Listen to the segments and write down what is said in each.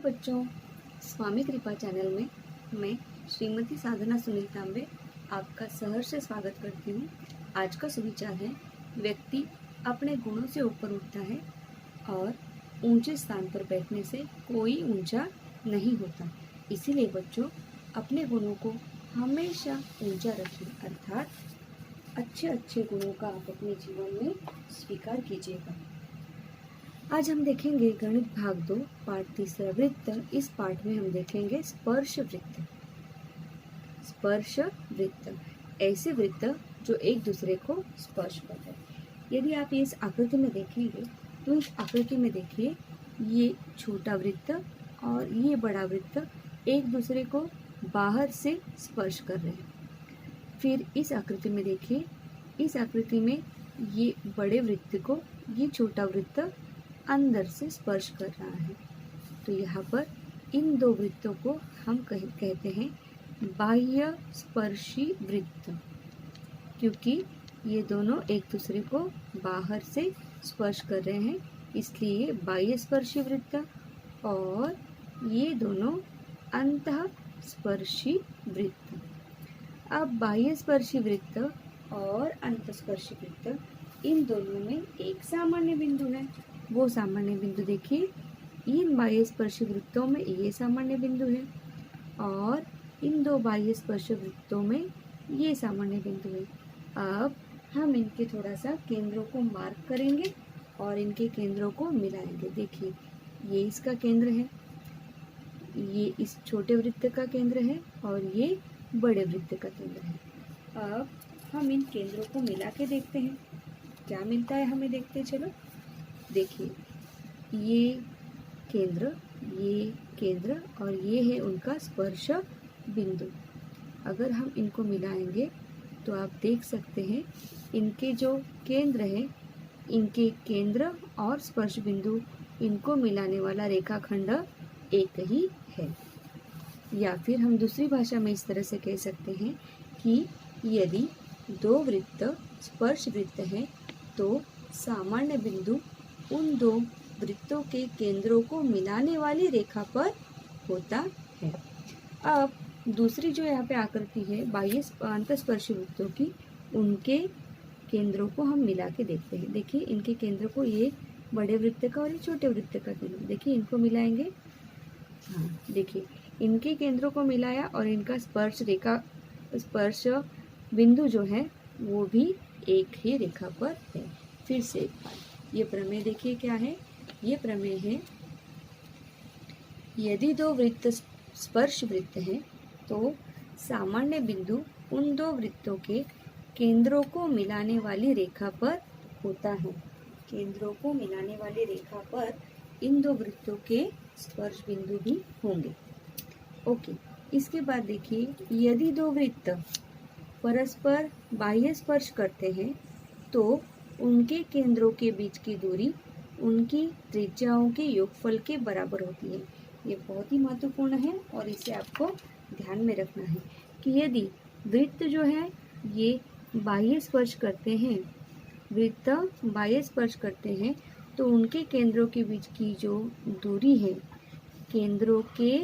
बच्चों, स्वामी कृपा चैनल में मैं श्रीमती साधना सुनील तांबे आपका सहर्ष से स्वागत करती हूँ। आज का सुविचार है, व्यक्ति अपने गुणों से ऊपर उठता है और ऊंचे स्थान पर बैठने से कोई ऊंचा नहीं होता। इसीलिए बच्चों, अपने गुणों को हमेशा ऊंचा रखें, अर्थात अच्छे गुणों का आप अपने जीवन में स्वीकार कीजिएगा। आज हम देखेंगे गणित भाग 2 पाठ 3 वृत्त। इस पाठ में हम देखेंगे स्पर्श वृत्त। स्पर्श वृत्त ऐसे वृत्त जो एक दूसरे को स्पर्श करते हैं। यदि आप इस आकृति में देखेंगे तो इस आकृति में देखिए, ये छोटा वृत्त और ये बड़ा वृत्त एक दूसरे को बाहर से स्पर्श कर रहे हैं। फिर इस आकृति में देखिए, इस आकृति में ये बड़े वृत्त को ये छोटा वृत्त अंदर से स्पर्श कर रहा है। तो यहाँ पर इन दो वृत्तों को हम कहते हैं बाह्य स्पर्शी वृत्त, क्योंकि ये दोनों एक दूसरे को बाहर से स्पर्श कर रहे हैं, इसलिए बाह्य स्पर्शी वृत्त। और ये दोनों अंतः स्पर्शी वृत्त। अब बाह्य स्पर्शी वृत्त और अंतस्पर्शी वृत्त, इन दोनों में एक सामान्य बिंदु है। वो सामान्य बिंदु देखिए, इन बाह्य स्पर्शी वृत्तों में ये सामान्य बिंदु है और इन दो बाह्य स्पर्श वृत्तों में ये सामान्य बिंदु है। अब हम इनके थोड़ा सा केंद्रों को मार्क करेंगे और इनके केंद्रों को मिलाएंगे। देखिए, ये इसका केंद्र है, ये इस छोटे वृत्त का केंद्र है और ये बड़े वृत्त का केंद्र है। अब हम इन केंद्रों को मिला के देखते हैं क्या मिलता है हमें। देखते चलो। देखिए, ये केंद्र और ये है उनका स्पर्श बिंदु। अगर हम इनको मिलाएंगे तो आप देख सकते हैं इनके जो केंद्र है, इनके केंद्र और स्पर्श बिंदु, इनको मिलाने वाला रेखाखंड एक ही है। या फिर हम दूसरी भाषा में इस तरह से कह सकते हैं कि यदि दो वृत्त स्पर्श वृत्त हैं तो सामान्य बिंदु उन दो वृत्तों के केंद्रों को मिलाने वाली रेखा पर होता है। अब दूसरी जो यहाँ पे आकृति है बाह्य अंतस्पर्शी वृत्तों की, उनके केंद्रों को हम मिला के देखते हैं। देखिए, इनके केंद्र को, ये बड़े वृत्त का और ये छोटे वृत्त का केंद्र, देखिए इनको मिलाएंगे। हाँ, देखिए इनके केंद्रों को मिलाया और इनका स्पर्श बिंदु जो है वो भी एक ही रेखा पर है। फिर से एक बार ये प्रमेय देखिए क्या है। ये प्रमेय है, यदि दो वृत्त स्पर्श वृत्त हैं तो सामान्य बिंदु उन दो वृत्तों के केंद्रों को मिलाने वाली रेखा पर होता है। केंद्रों को मिलाने वाली रेखा पर इन दो वृत्तों के स्पर्श बिंदु भी होंगे। ओके, इसके बाद देखिए, यदि दो वृत्त परस्पर बाह्य स्पर्श करते हैं तो उनके केंद्रों के बीच की दूरी उनकी त्रिज्याओं के योगफल के बराबर होती है। ये बहुत ही महत्वपूर्ण है और इसे आपको ध्यान में रखना है कि यदि वृत्त जो है ये बाह्य स्पर्श करते हैं, वृत्त बाह्य स्पर्श करते हैं तो उनके केंद्रों के बीच की जो दूरी है, केंद्रों के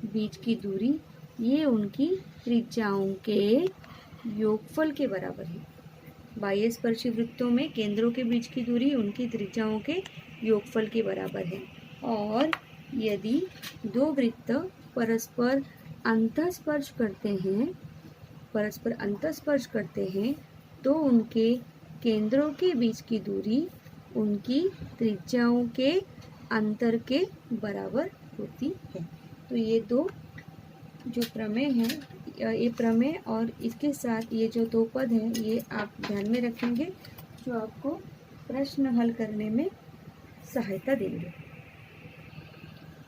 बीच की दूरी, ये उनकी त्रिज्याओं के योगफल के बराबर है। बाह्य स्पर्शी वृत्तों में केंद्रों के बीच की दूरी उनकी त्रिज्याओं के योगफल के बराबर है। और यदि दो वृत्त परस्पर अंतःस्पर्श करते हैं तो उनके केंद्रों के बीच की दूरी उनकी त्रिज्याओं के अंतर के बराबर होती है। तो ये दो जो प्रमेय हैं, ये प्रमेय और इसके साथ ये जो दो पद हैं, ये आप ध्यान में रखेंगे जो आपको प्रश्न हल करने में सहायता देंगे।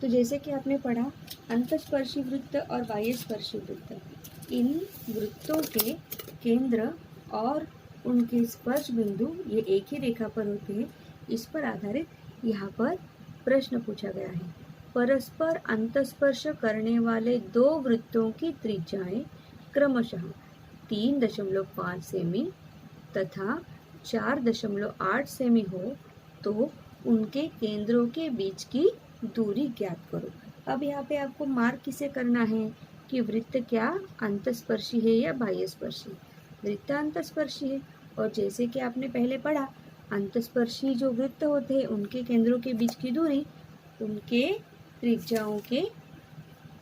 तो जैसे कि आपने पढ़ा, अंतस्पर्शी वृत्त और बाह्य स्पर्शी वृत्त, इन वृत्तों के केंद्र और उनके स्पर्श बिंदु ये एक ही रेखा पर होते हैं। इस पर आधारित यहाँ पर प्रश्न पूछा गया है। परस्पर अंतस्पर्श करने वाले दो वृत्तों की त्रिज्याएं क्रमशः 3.5 सेमी तथा 4.8 सेमी हो तो उनके केंद्रों के बीच की दूरी ज्ञात करो। अब यहाँ पे आपको मार्क किसे करना है कि वृत्त क्या अंतस्पर्शी है या बाह्यस्पर्शी। वृत्त अंतस्पर्शी है, और जैसे कि आपने पहले पढ़ा, अंतस्पर्शी जो वृत्त होते हैं उनके केंद्रों के बीच की दूरी उनके त्रिज्याओं के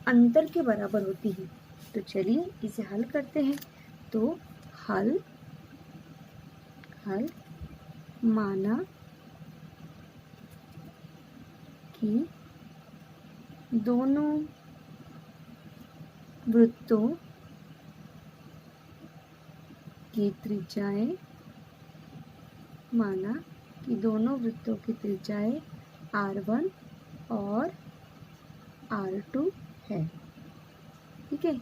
अंतर के बराबर होती है। तो चलिए इसे हल करते हैं। तो हल माना कि दोनों वृत्तों की त्रिज्याएं R1 और R2 है। ठीक है,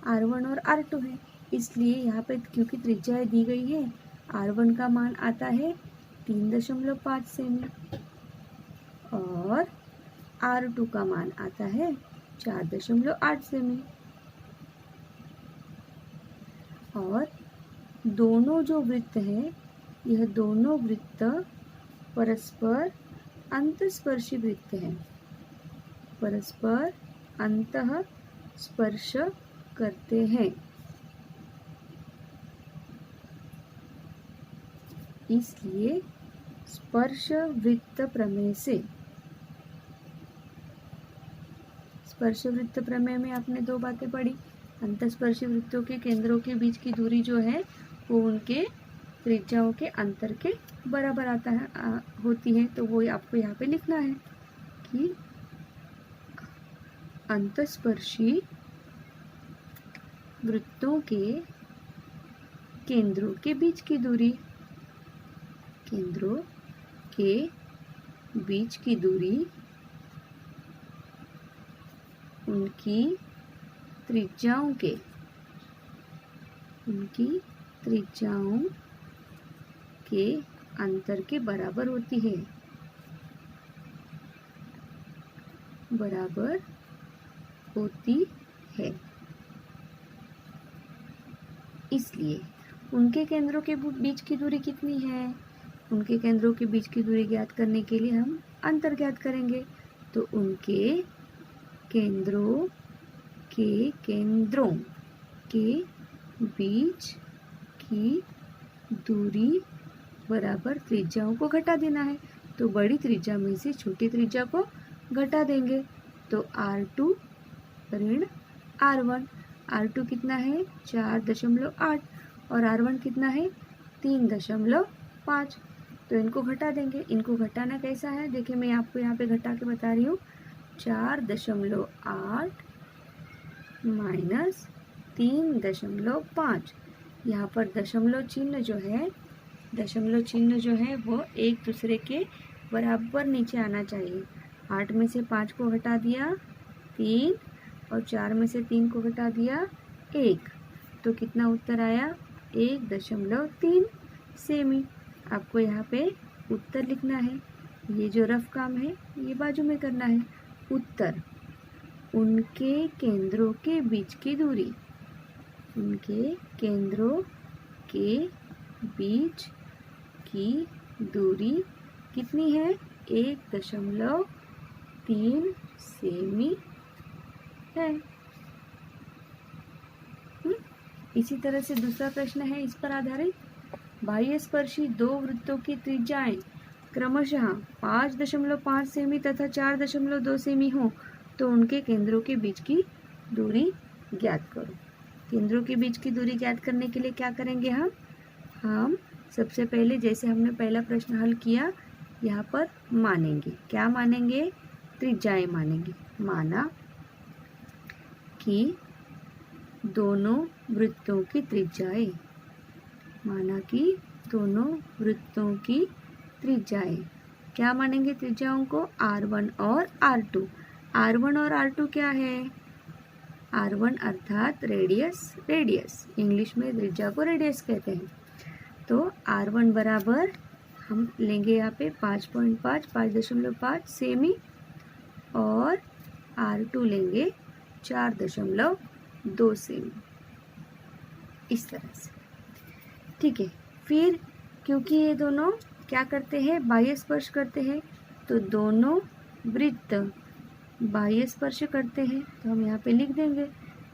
R1 और R2 है, इसलिए यहाँ पे क्योंकि त्रिज्याएं दी गई है, R1 का मान आता है 3.5 सेमी और R2 का मान आता है 4.8 सेमी। और दोनों जो वृत्त है, यह दोनों वृत्त परस्पर अंतस्पर्शी वृत्त हैं, परस्पर अंतः स्पर्श करते हैं। इसलिए स्पर्श वृत्त प्रमेय में आपने दो बातें पढ़ी। अंतस्पर्शी वृत्तों के केंद्रों के बीच की दूरी जो है वो उनके त्रिज्याओं के अंतर के बराबर होती है। तो वो आपको यहाँ पे लिखना है कि अंतस्पर्शी वृत्तों के केंद्रों के बीच की दूरी उनकी त्रिज्याओं के अंतर के बराबर होती है, इसलिए उनके केंद्रों के बीच की दूरी कितनी है? उनके केंद्रों के बीच की दूरी ज्ञात करने के लिए हम अंतर ज्ञात करेंगे। तो उनके केंद्रों के बीच की दूरी बराबर त्रिज्याओं को घटा देना है। तो बड़ी त्रिज्या में से छोटी त्रिज्या को घटा देंगे। तो R2 ऋण R1, R2 कितना है 4.8 और R1 कितना है 3.5। तो इनको घटा देंगे। इनको घटाना कैसा है, देखिए मैं आपको यहाँ पे घटा के बता रही हूँ। 4.8 माइनस 3.5, यहाँ पर दशमलव चिन्ह जो है वो एक दूसरे के बराबर नीचे आना चाहिए। 8 में से 5 को घटा दिया 3 और 4 में से 3 को घटा दिया 1, तो कितना उत्तर आया 1.3 सेमी। आपको यहाँ पे उत्तर लिखना है। ये जो रफ काम है ये बाजू में करना है। उत्तर उनके केंद्रों के बीच की दूरी, उनके केंद्रों के बीच की दूरी कितनी है 1.3 सेमी है। इसी तरह से दूसरा प्रश्न है इस पर आधारित। बाह्यस्पर्शी दो वृत्तों की त्रिज्याएं क्रमशः 5.5 सेमी तथा 4.2 सेमी हो तो उनके केंद्रों के बीच की दूरी ज्ञात करो। केंद्रों के बीच की दूरी ज्ञात करने के लिए क्या करेंगे हम सबसे पहले जैसे हमने पहला प्रश्न हल किया, यहाँ पर मानेंगे। क्या मानेंगे? त्रिज्याएं मानेंगे। माना कि दोनों वृत्तों की त्रिज्याएं क्या मानेंगे? त्रिज्याओं को R1 और R2। R1 और R2 क्या है? R1 अर्थात रेडियस, इंग्लिश में त्रिज्या को रेडियस कहते हैं। तो R1 बराबर हम लेंगे यहाँ पे 5.5 सेमी और R2 लेंगे 4.2 सेमी, इस तरह से। ठीक है, फिर क्योंकि ये दोनों क्या करते हैं, बाह्य स्पर्श करते हैं, तो दोनों वृत्त बाह्य स्पर्श करते हैं, तो हम यहाँ पे लिख देंगे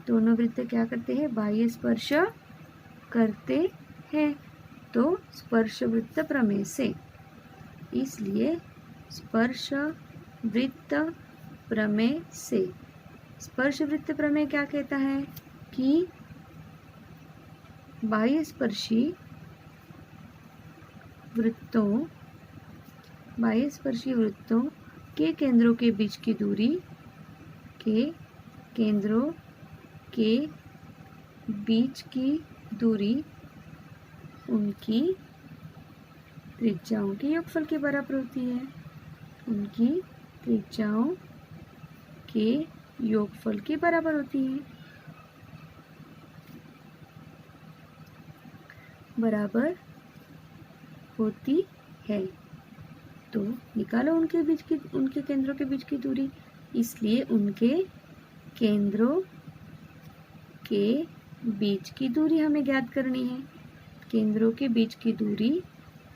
दोनों वृत्त क्या करते हैं, बाह्य स्पर्श करते हैं, तो स्पर्श वृत्त प्रमेय से। इसलिए स्पर्श वृत्त प्रमेय से, स्पर्श वृत्त प्रमेय क्या कहता है कि बाह्य स्पर्शी वृत्तों के केंद्रों के बीच की दूरी उनकी त्रिज्याओं के योगफल के बराबर होती है। उनकी त्रिज्याओं के योगफल के बराबर होती है। बराबर होती है। तो निकालो उनके केंद्रों के बीच की दूरी। इसलिए उनके केंद्रों के बीच की दूरी हमें ज्ञात करनी है। केंद्रों के बीच की दूरी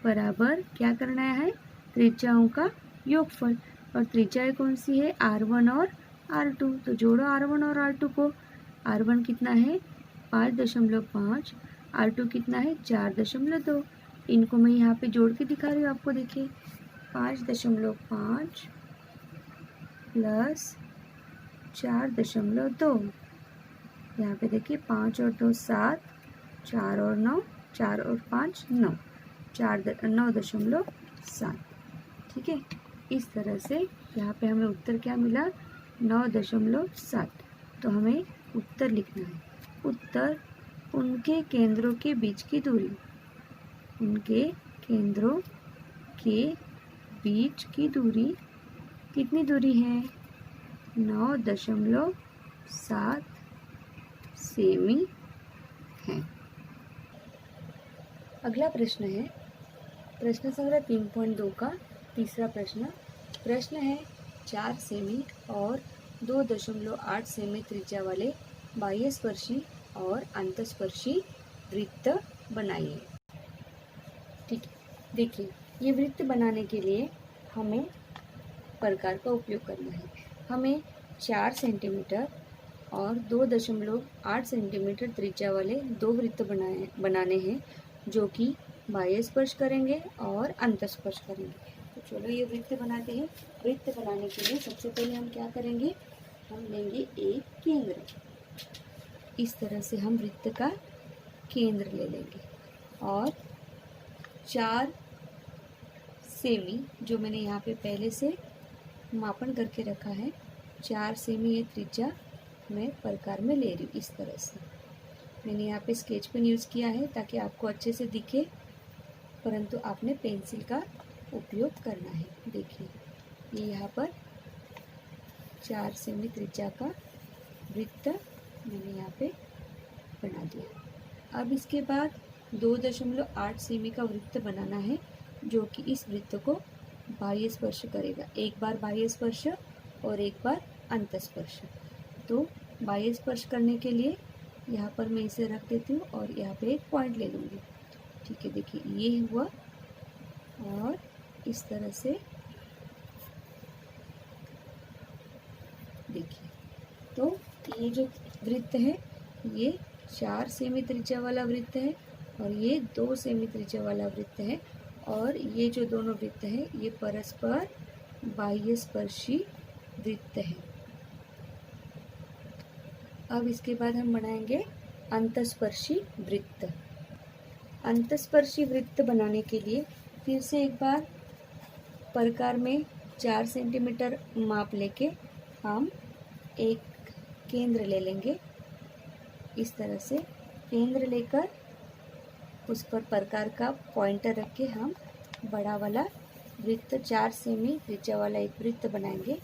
बराबर क्या करना है, त्रिज्याओं का योगफल। और त्रिज्याएं कौन सी है, R1 और R2। तो जोड़ो R1 और R2 को। R1 कितना है 5.5, R2 कितना है 4.2। इनको मैं यहाँ पे जोड़ के दिखा रही हूँ आपको। देखिए 5.5 प्लस 4.2। यहाँ पे देखिए 5 और 2 7, 4 और 9, 4 और 5 9, 9.7। ठीक है, इस तरह से यहाँ पे हमें उत्तर क्या मिला 9.7। तो हमें उत्तर लिखना है। उत्तर उनके केंद्रों के बीच की दूरी, उनके केंद्रों के बीच की दूरी कितनी दूरी है, 9.7 सेमी है। अगला प्रश्न है प्रश्न संग्रह 3.2 का तीसरा प्रश्न। प्रश्न है 4 सेमी और 2.8 सेमी त्रिज्या वाले बाह्य स्पर्शी और अंतस्पर्शी वृत्त बनाइए। ठीक है, देखिए ये वृत्त बनाने के लिए हमें प्रकार का उपयोग करना है। हमें 4 सेंटीमीटर और 2.8 सेंटीमीटर त्रिज्या वाले दो वृत्त बनाने हैं, जो कि बाह्य स्पर्श करेंगे और अंतस्पर्श करेंगे। तो चलो ये वृत्त बनाते हैं। वृत्त बनाने के लिए सबसे पहले हम क्या करेंगे, हम लेंगे एक केंद्र। इस तरह से हम वृत्त का केंद्र ले लेंगे और 4 सेमी जो मैंने यहाँ पे पहले से मापन करके रखा है, 4 सेमी ये त्रिज्या मैं प्रकार में ले रही हूँ। इस तरह से मैंने यहाँ पे स्केच पेन यूज़ किया है ताकि आपको अच्छे से दिखे, परंतु आपने पेंसिल का उपयोग करना है। देखिए ये यहाँ पर 4 सेमी त्रिज्या का वृत्त मैंने यहाँ पे बना दिया। अब इसके बाद 2.8 सेमी का वृत्त बनाना है, जो कि इस वृत्त को बाह्य स्पर्श करेगा। एक बार बाह्य स्पर्श और एक बार अंतस्पर्श। तो बाह्य स्पर्श करने के लिए यहाँ पर मैं इसे रख देती हूँ और यहाँ पे एक पॉइंट ले लूँगी। ठीक है, देखिए ये हुआ और इस तरह से देखिए। तो ये जो वृत्त है ये 4 सेमी त्रिज्या वाला वृत्त है और ये 2 सेमी त्रिज्या वाला वृत्त है, और ये जो दोनों वृत्त है ये परस्पर बाह्य स्पर्शी वृत्त है। अब इसके बाद हम बनाएंगे अंतस्पर्शी वृत्त। अंतस्पर्शी वृत्त बनाने के लिए फिर से एक बार प्रकार में 4 सेंटीमीटर माप लेके हम एक केंद्र ले लेंगे। इस तरह से केंद्र लेकर उस पर प्रकार का पॉइंटर रख के हम बड़ा वाला वृत्त 4 सेमी त्रिज्या वाला एक वृत्त बनाएंगे।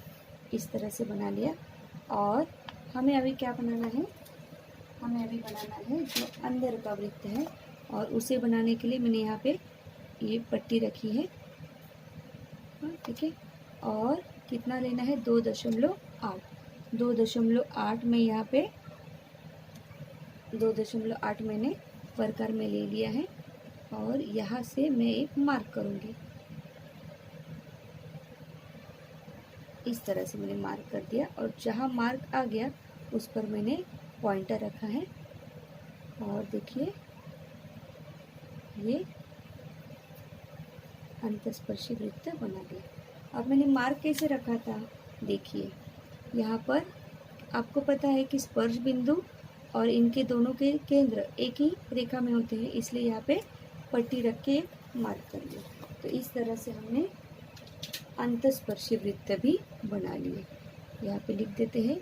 इस तरह से बना लिया। और हमें अभी क्या बनाना है, हमें अभी बनाना है जो अंदर का वृत्त है, और उसे बनाने के लिए मैंने यहाँ पे ये पट्टी रखी है। ठीक है, और कितना लेना है 2.8 में यहाँ पे 2.8 मैंने प्रकार में ले लिया है, और यहाँ से मैं एक मार्क करूँगी। इस तरह से मैंने मार्क कर दिया और जहाँ मार्क आ गया उस पर मैंने पॉइंटर रखा है और देखिए ये अंतस्पर्शी वृत्त बना दिया। अब मैंने मार्क कैसे रखा था, देखिए यहाँ पर आपको पता है कि स्पर्श बिंदु और इनके दोनों के केंद्र एक ही रेखा में होते हैं, इसलिए यहाँ पे पट्टी रख के मार्क कर लिया। तो इस तरह से हमने अंतस्पर्शी वृत्त भी बना लिए। यहाँ पे लिख देते हैं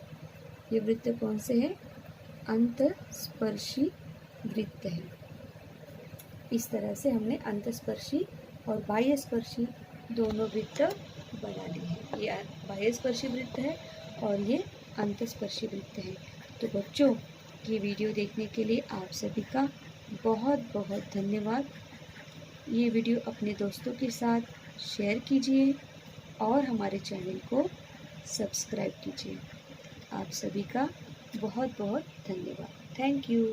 ये वृत्त कौन से है, अंतस्पर्शी वृत्त है। इस तरह से हमने अंतस्पर्शी और बाह्यस्पर्शी दोनों वृत्त बना लिए हैं। ये बाह्यस्पर्शी वृत्त है और ये अंतस्पर्शी वृत्त है। तो बच्चों, ये वीडियो देखने के लिए आप सभी का बहुत बहुत धन्यवाद। ये वीडियो अपने दोस्तों के साथ शेयर कीजिए और हमारे चैनल को सब्सक्राइब कीजिए। आप सभी का बहुत बहुत धन्यवाद। Thank you.